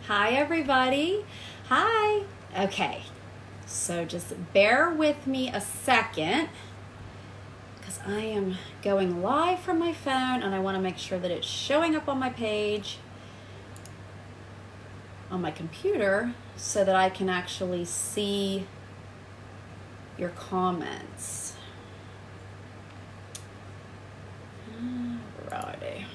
Hi, everybody. Hi. Okay, so just bear with me a second because I am going live from my phone and I want to make sure that it's showing up on my page on my computer so that I can actually see your comments. Alrighty.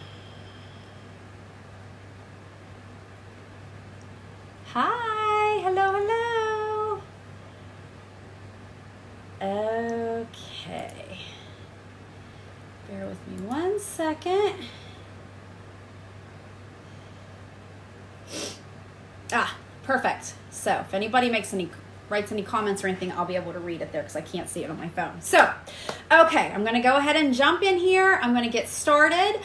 Hi, hello. Okay. Bear with me 1 second. Perfect. So if anybody writes any comments or anything, I'll be able to read it there because I can't see it on my phone. So, okay, I'm going to go ahead and jump in here. I'm going to get started.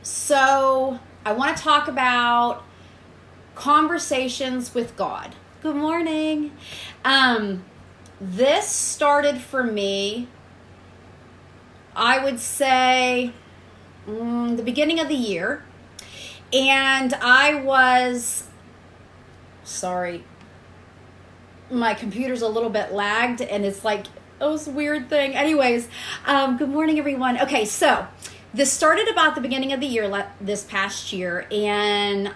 So I want to talk about conversations with God. Good morning. This started for me, I would say, the beginning of the year. And I was, sorry, my computer's a little bit lagged and it's like, oh, it's a weird thing. Anyways, good morning, everyone. Okay, so this started about the beginning of the year, this past year, and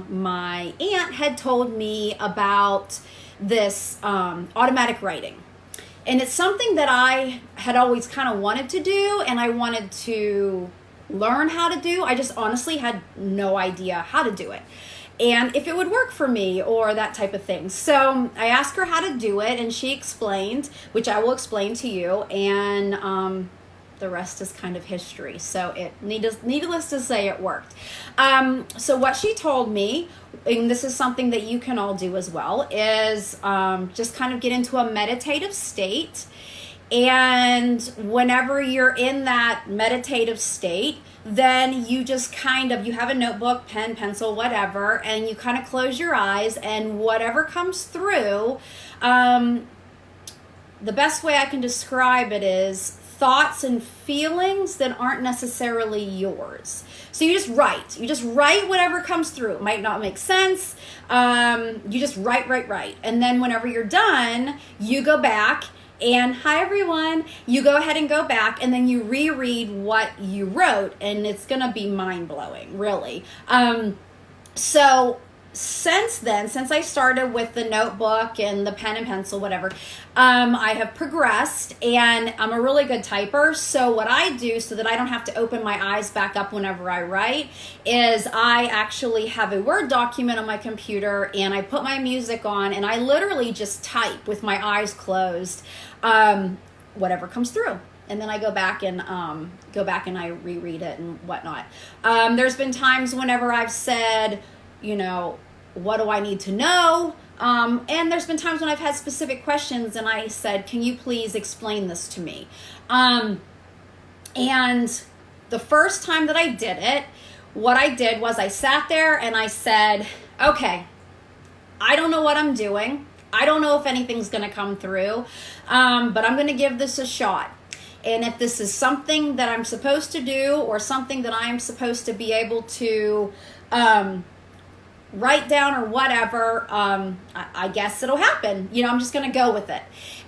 my aunt had told me about this automatic writing. And it's something that I had always kind of wanted to do, and I wanted to learn how to do. I just honestly had no idea how to do it and if it would work for me or that type of thing. So I asked her how to do it and she explained, which I will explain to you, and the rest is kind of history. So needless to say, it worked. So what she told me, and this is something that you can all do as well, is just kind of get into a meditative state. And whenever you're in that meditative state, then you just you have a notebook, pen, pencil, whatever, and you kind of close your eyes, and whatever comes through, the best way I can describe it is thoughts and feelings that aren't necessarily yours. So you just write whatever comes through. It might not make sense. You just write. And then whenever you're done, you go back. And hi, everyone. You go ahead and go back and then you reread what you wrote, and it's going to be mind-blowing, really. So since I started with the notebook and the pen and pencil, whatever, I have progressed, and I'm a really good typer. So what I do so that I don't have to open my eyes back up whenever I write is I actually have a Word document on my computer, and I put my music on, and I literally just type with my eyes closed, whatever comes through. And then I go back and I reread it and whatnot. There's been times whenever I've said, what do I need to know? And there's been times when I've had specific questions and I said, can you please explain this to me? And the first time that I did it, what I did was I sat there and I said, okay, I don't know what I'm doing. I don't know if anything's going to come through, but I'm going to give this a shot. And if this is something that I'm supposed to do or something that I'm supposed to be able to write down or whatever, I guess it'll happen. I'm just going to go with it.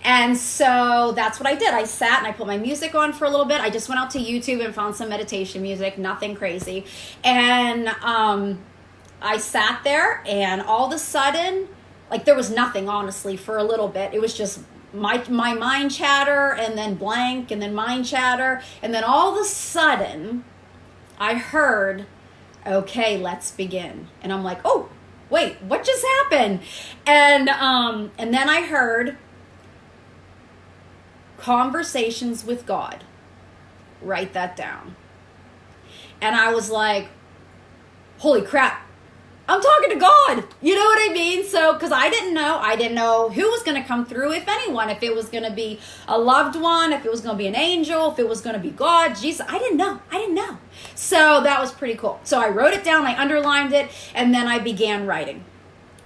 And so that's what I did. I sat and I put my music on for a little bit. I just went out to YouTube and found some meditation music, nothing crazy. And I sat there, and all of a sudden, there was nothing, honestly, for a little bit. It was just my mind chatter, and then blank, and then mind chatter. And then all of a sudden, I heard, okay, let's begin. And I'm like, oh, wait, what just happened? And then I heard conversations with God. Write that down. And I was like, holy crap. I'm talking to God. You know what I mean? So, because I didn't know who was going to come through, if anyone, if it was going to be a loved one, if it was going to be an angel, if it was going to be God, Jesus. I didn't know. So that was pretty cool. So I wrote it down, I underlined it, and then I began writing.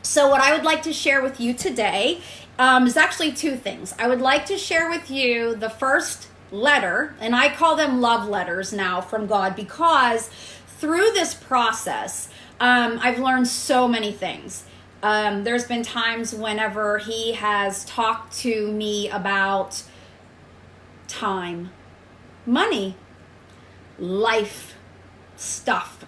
So what I would like to share with you today is actually two things. I would like to share with you the first letter, and I call them love letters now from God, because through this process, I've learned so many things. There's been times whenever he has talked to me about time, money, life stuff,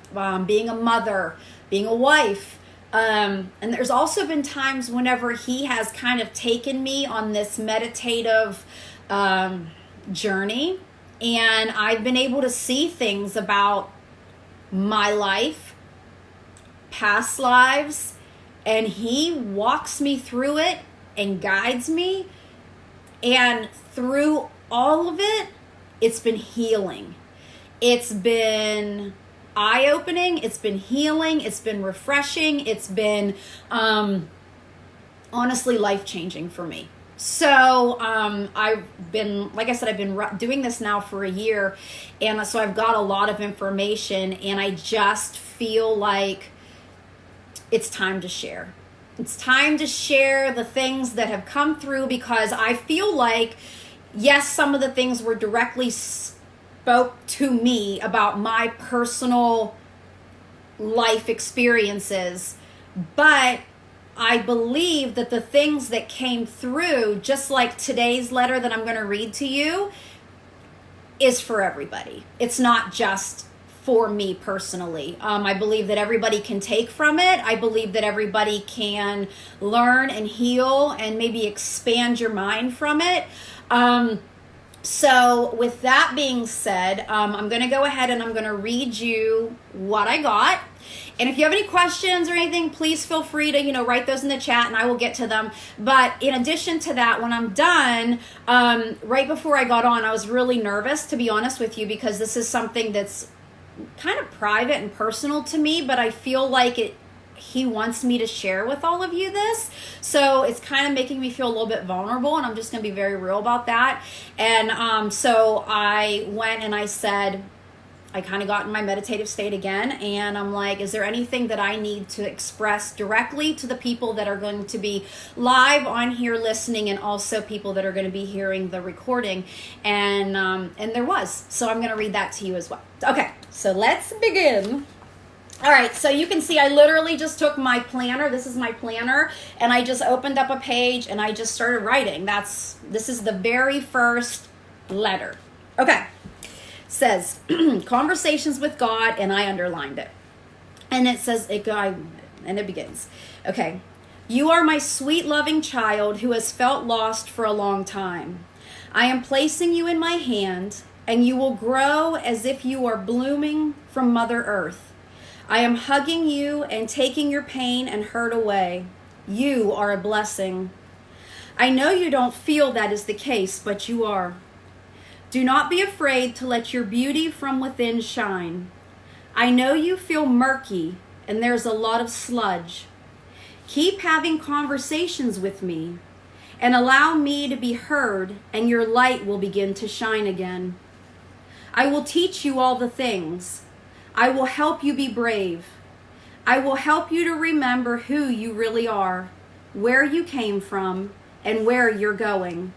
being a mother, being a wife. And there's also been times whenever he has kind of taken me on this meditative journey, and I've been able to see things about my life, past lives, and he walks me through it and guides me. And through all of it, it's been healing. It's been eye-opening. It's been healing. It's been refreshing. It's been honestly life-changing for me. So I've been, like I said, I've been doing this now for a year, and so I've got a lot of information, and I just feel like it's time to share. It's time to share the things that have come through, because I feel like, yes, some of the things were directly spoke to me about my personal life experiences, but I believe that the things that came through, just like today's letter that I'm going to read to you, is for everybody. It's not just for me personally. I believe that everybody can take from it. I believe that everybody can learn and heal and maybe expand your mind from it. So with that being said, I'm going to go ahead and I'm going to read you what I got. And if you have any questions or anything, please feel free to, write those in the chat and I will get to them. But in addition to that, when I'm done, right before I got on, I was really nervous, to be honest with you, because this is something that's kind of private and personal to me, but I feel like he wants me to share with all of you this. So it's kind of making me feel a little bit vulnerable, and I'm just going to be very real about that. And so I went and I said, I kind of got in my meditative state again, and I'm like, is there anything that I need to express directly to the people that are going to be live on here listening, and also people that are going to be hearing the recording? And there was. So I'm going to read that to you as well. Okay, so let's begin. All right, so you can see I literally just took my planner. This is my planner, and I just opened up a page and I just started writing. This is the very first letter. Okay. Says conversations with God, and I underlined it. And it says and it begins. Okay. You are my sweet loving child who has felt lost for a long time. I am placing you in my hand, and you will grow as if you are blooming from Mother Earth. I am hugging you and taking your pain and hurt away. You are a blessing. I know you don't feel that is the case, but you are. Do not be afraid to let your beauty from within shine. I know you feel murky and there's a lot of sludge. Keep having conversations with me and allow me to be heard, and your light will begin to shine again. I will teach you all the things. I will help you be brave. I will help you to remember who you really are, where you came from, and where you're going.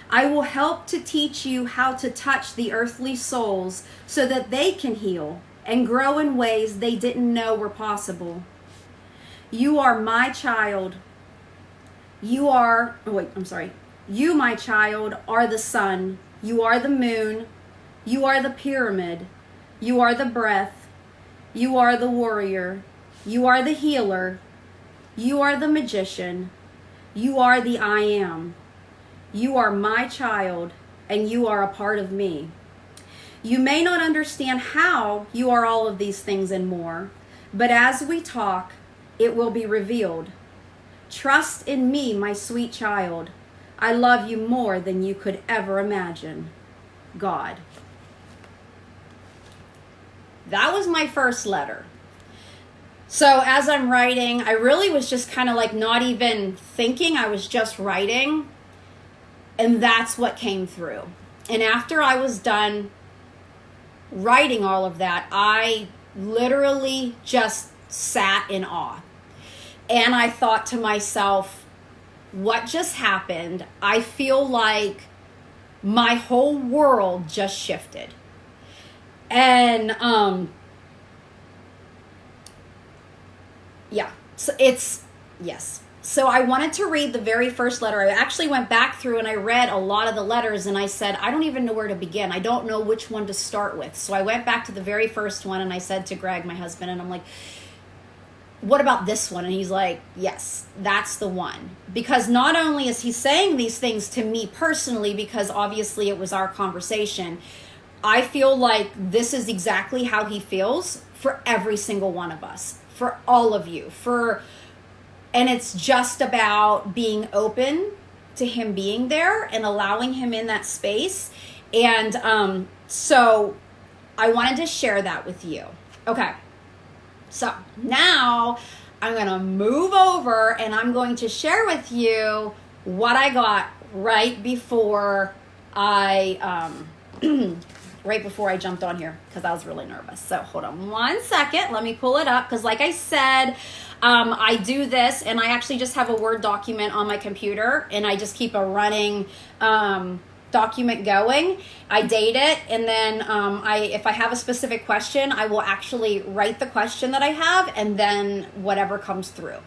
I will help to teach you how to touch the earthly souls so that they can heal and grow in ways they didn't know were possible. You are my child. You, my child, are the sun. You are the moon. You are the pyramid. You are the breath. You are the warrior. You are the healer. You are the magician. You are the I am. You are my child, and you are a part of me. You may not understand how you are all of these things and more, but as we talk, it will be revealed. Trust in me, my sweet child. I love you more than you could ever imagine. God. That was my first letter. So as I'm writing, I really was just kind of like not even thinking, I was just writing. And that's what came through. And after I was done writing all of that, I literally just sat in awe. And I thought to myself, what just happened? I feel like my whole world just shifted. And Yeah. So yes. So I wanted to read the very first letter. I actually went back through and I read a lot of the letters, and I said, I don't even know where to begin. I don't know which one to start with. So I went back to the very first one, and I said to Greg, my husband, and I'm like, what about this one? And he's like, yes, that's the one. Because not only is he saying these things to me personally, because obviously it was our conversation, I feel like this is exactly how he feels for every single one of us, for all of you, and it's just about being open to him being there and allowing him in that space. And so I wanted to share that with you. Okay. So now I'm going to move over and I'm going to share with you what I got right before I jumped on here, because I was really nervous. So hold on 1 second. Let me pull it up, because like I said, I do this, and I actually just have a Word document on my computer, and I just keep a running document going. I date it, and then if I have a specific question, I will actually write the question that I have, and then whatever comes through.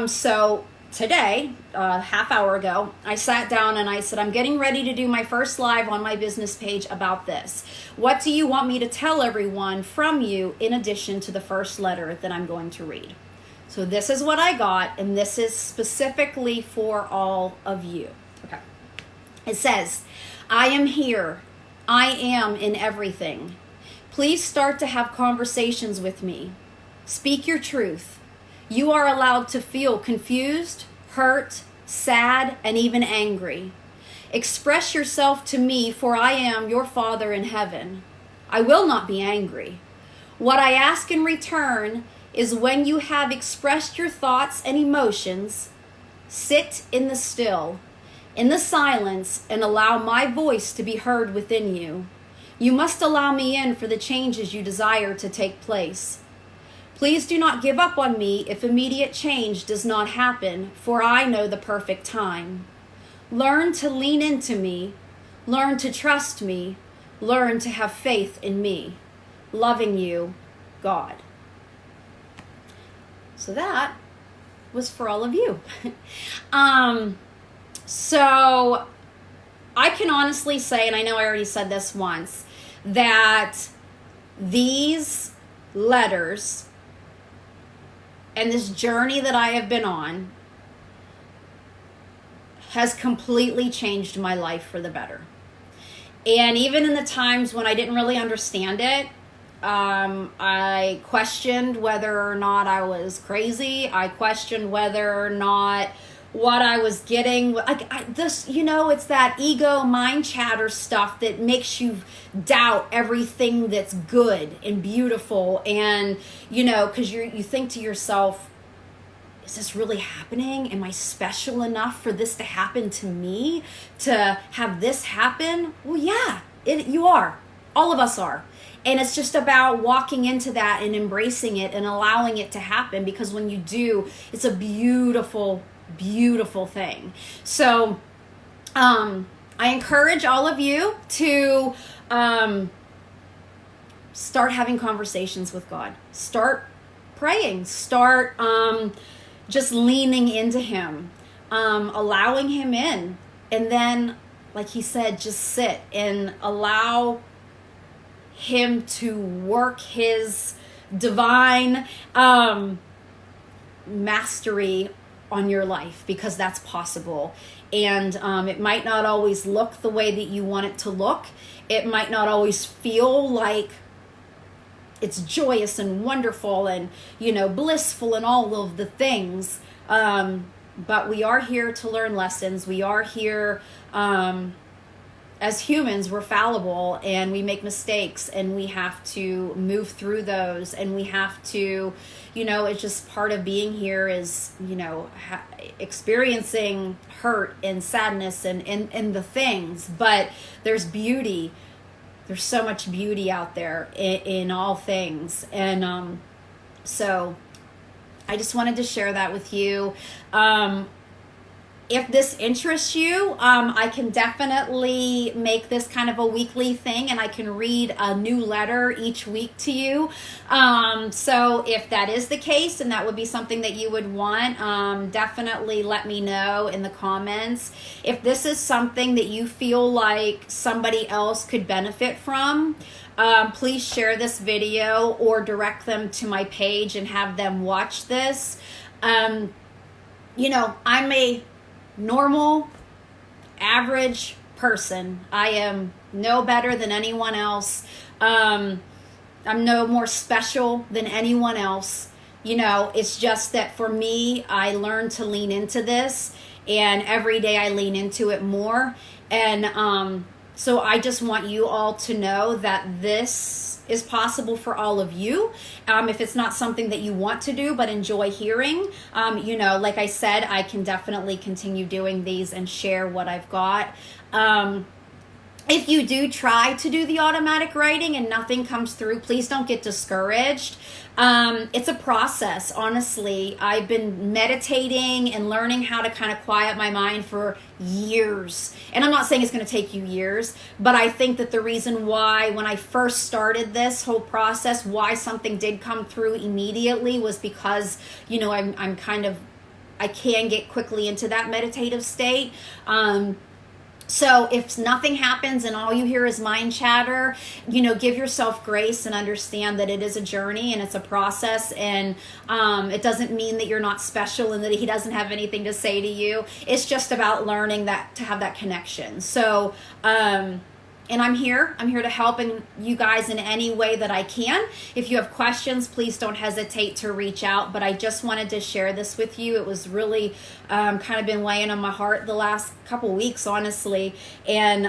So today, a half hour ago, I sat down and I said, I'm getting ready to do my first live on my business page about this. What do you want me to tell everyone from you in addition to the first letter that I'm going to read? So this is what I got, and this is specifically for all of you. Okay. It says, I am here. I am in everything. Please start to have conversations with me. Speak your truth. You are allowed to feel confused, hurt, sad, and even angry. Express yourself to me, for I am your Father in heaven. I will not be angry. What I ask in return is, when you have expressed your thoughts and emotions, sit in the still, in the silence, and allow my voice to be heard within you. You must allow me in for the changes you desire to take place. Please do not give up on me if immediate change does not happen, for I know the perfect time. Learn to lean into me. Learn to trust me. Learn to have faith in me. Loving you, God. So that was for all of you. So I can honestly say, and I know I already said this once, that these letters and this journey that I have been on has completely changed my life for the better. And even in the times when I didn't really understand it, I questioned whether or not I was crazy. I questioned whether or not what I was getting, it's that ego mind chatter stuff that makes you doubt everything that's good and beautiful. And, because you think to yourself, is this really happening? Am I special enough for this to happen to me? To have this happen? Well, yeah, you are. All of us are. And it's just about walking into that and embracing it and allowing it to happen, because when you do, it's a beautiful, beautiful thing. So I encourage all of you to start having conversations with God. Start praying. Start just leaning into him, allowing him in. And then, like he said, just sit and allow him to work his divine mastery on your life, because that's possible. And it might not always look the way that you want it to look. It might not always feel like it's joyous and wonderful and, blissful and all of the things. But we are here to learn lessons. We are here, as humans, we're fallible and we make mistakes, and we have to move through those, and we have to, it's just part of being here is, experiencing hurt and sadness and the things. But there's beauty. There's so much beauty out there in all things. And so I just wanted to share that with you. if this interests you, I can definitely make this kind of a weekly thing, and I can read a new letter each week to you. So if that is the case and that would be something that you would want, definitely let me know in the comments. If this is something that you feel like somebody else could benefit from, please share this video or direct them to my page and have them watch this. You know, I'm a normal, average person. I am no better than anyone else. I'm no more special than anyone else. You know, it's just that for me, I learned to lean into this, and every day I lean into it more. And so I just want you all to know that this is possible for all of you. If it's not something that you want to do but enjoy hearing, you know, like I said, I can definitely continue doing these and share what I've got. If you do try to do the automatic writing and nothing comes through, please don't get discouraged. It's a process, honestly. I've been meditating and learning how to kind of quiet my mind for years. And I'm not saying it's going to take you years, but I think that the reason why, when I first started this whole process, why something did come through immediately was because, you know, I'm kind of, I can get quickly into that meditative state. So if nothing happens and all you hear is mind chatter, you know, give yourself grace and understand that it is a journey and it's a process, and it doesn't mean that you're not special and that he doesn't have anything to say to you. It's just about learning that, to have that connection. So, and I'm here to help you guys in any way that I can. If you have questions, please don't hesitate to reach out. But I just wanted to share this with you. It was really kind of been weighing on my heart the last couple weeks, honestly. And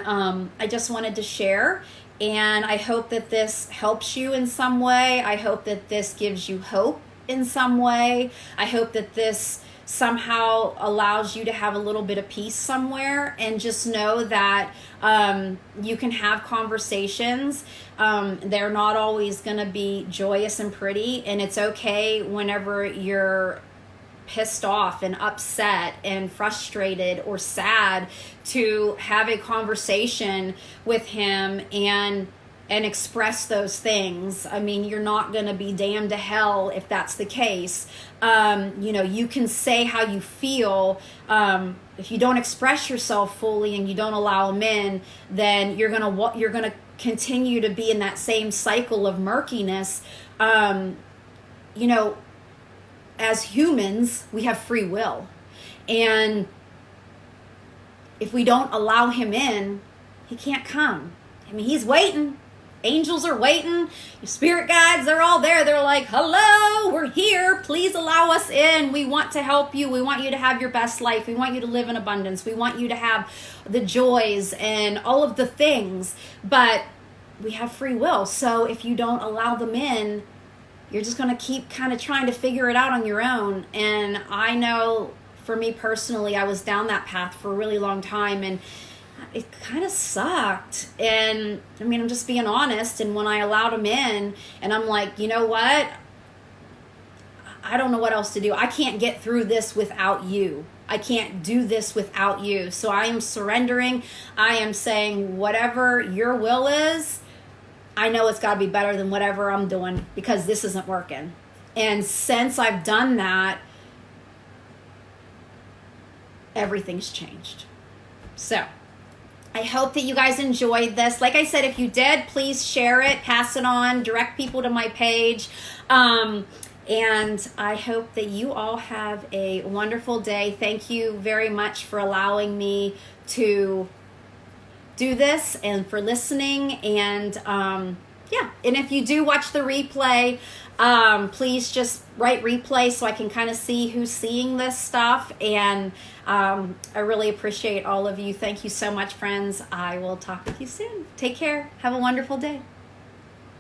I just wanted to share. And I hope that this helps you in some way. I hope that this gives you hope in some way. I hope that this somehow allows you to have a little bit of peace somewhere, and just know that you can have conversations. They're not always going to be joyous and pretty, and it's okay whenever you're pissed off and upset and frustrated or sad to have a conversation with him and express those things. I mean, you're not going to be damned to hell if that's the case. You know, you can say how you feel. If you don't express yourself fully and you don't allow them in, then you're gonna continue to be in that same cycle of murkiness. You know, as humans, we have free will, and if we don't allow him in, he can't come. I mean, he's waiting. Angels are waiting. Your spirit guides, they're all there. They're like, hello, we're here. Please allow us in. We want to help you. We want you to have your best life. We want you to live in abundance. We want you to have the joys and all of the things. But we have free will. So if you don't allow them in, you're just going to keep kind of trying to figure it out on your own. And I know for me personally, I was down that path for a really long time, and it kind of sucked. And I mean, I'm just being honest. And when I allowed him in, and I'm like, you know what? I don't know what else to do. I can't get through this without you. I can't do this without you. So I am surrendering. I am saying, whatever your will is, I know it's got to be better than whatever I'm doing, because this isn't working. And since I've done that, everything's changed. So I hope that you guys enjoyed this. Like I said, if you did, please share it, pass it on, direct people to my page. And I hope that you all have a wonderful day. Thank you very much for allowing me to do this and for listening. And yeah, and if you do watch the replay, please just write replay so I can kind of see who's seeing this stuff. And I really appreciate all of you. Thank you so much, friends. I will talk with you soon. Take care. Have a wonderful day.